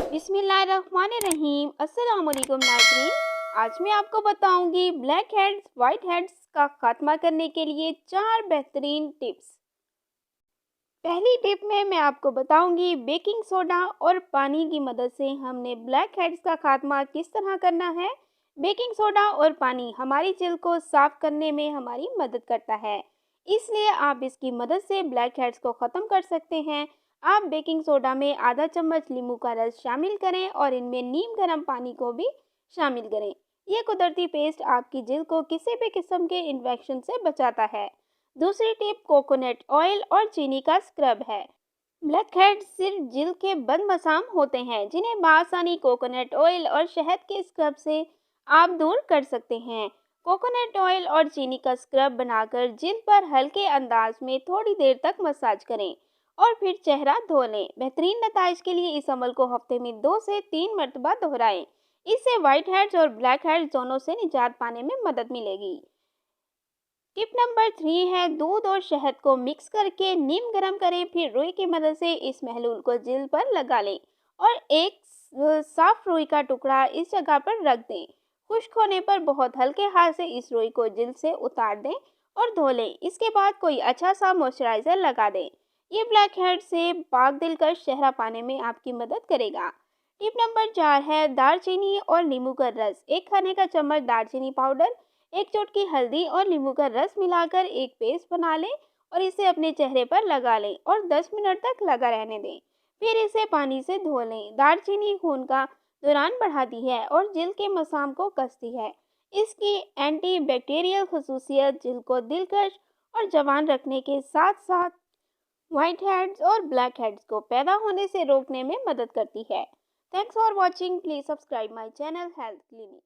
बिस्मिल्लाहिर्रहमानिर्रहीम। अस्सलाम वालेकुम नाज़रीन। आज मैं आपको बताऊंगी ब्लैक हेड्स वाइट हेड्स का खात्मा करने के लिए 4 बेहतरीन टिप्स। पहली टिप में मैं आपको बताऊंगी बेकिंग सोडा और पानी की मदद से हमने ब्लैक हेड्स का खात्मा किस तरह करना है। बेकिंग सोडा और पानी हमारी जिल्द को साफ करने में हमारी मदद करता है, इसलिए आप इसकी मदद से ब्लैक हेड्स को ख़त्म कर सकते हैं। आप बेकिंग सोडा में आधा चम्मच नींबू का रस शामिल करें और इनमें नीम गर्म पानी को भी शामिल करें। यह कुदरती पेस्ट आपकी जिल्द को किसी भी किस्म के इन्फेक्शन से बचाता है। दूसरी टिप कोकोनट ऑयल और चीनी का स्क्रब है। ब्लैक हेड्स सिर्फ जिल्द के बद मसाम होते हैं, जिन्हें बआसानी कोकोनट ऑयल और शहद के स्क्रब से आप दूर कर सकते हैं। कोकोनट ऑयल और चीनी का स्क्रब बनाकर जिल्द पर हल्के अंदाज में थोड़ी देर तक मसाज करें और फिर चेहरा धो लें। बेहतरीन नताइज के लिए इस अमल को हफ्ते में 2 से 3 मरतबा दोहराएं। इससे वाइट हेड्स और ब्लैक हेड्स दोनों से निजात पाने में मदद मिलेगी। टिप नंबर 3 है दूध और शहद को मिक्स करके नीम गर्म करें, फिर रुई की मदद से इस महलूल को जिल्द पर लगा लें और एक साफ रुई का टुकड़ा इस जगह पर रख दें। खुश्क होने पर बहुत हल्के हाथ से इस रुई को जिल्द से उतार दें और धो लें। इसके बाद कोई अच्छा सा मॉइस्चराइज़र लगा दें। ये ब्लैक हेड से पाक दिलकश चेहरा पाने में आपकी मदद करेगा। टिप नंबर 4 है दालचीनी और नींबू का रस। 1 खाने का चम्मच दालचीनी पाउडर, 1 चुटकी हल्दी और नींबू का रस मिलाकर एक पेस्ट बना लें और इसे अपने चेहरे पर लगा लें और 10 मिनट तक लगा रहने दें। फिर इसे पानी से धो लें। दालचीनी खून का दौरान बढ़ाती है और जिल्द के मसाम को कसती है। इसकी एंटी बैक्टीरियल खसूसियत जिल्द को दिलकश और जवान रखने के साथ साथ वाइट हेड्स और ब्लैक हेड्स को पैदा होने से रोकने में मदद करती है। Thanks for watching. Please subscribe my channel health clinic.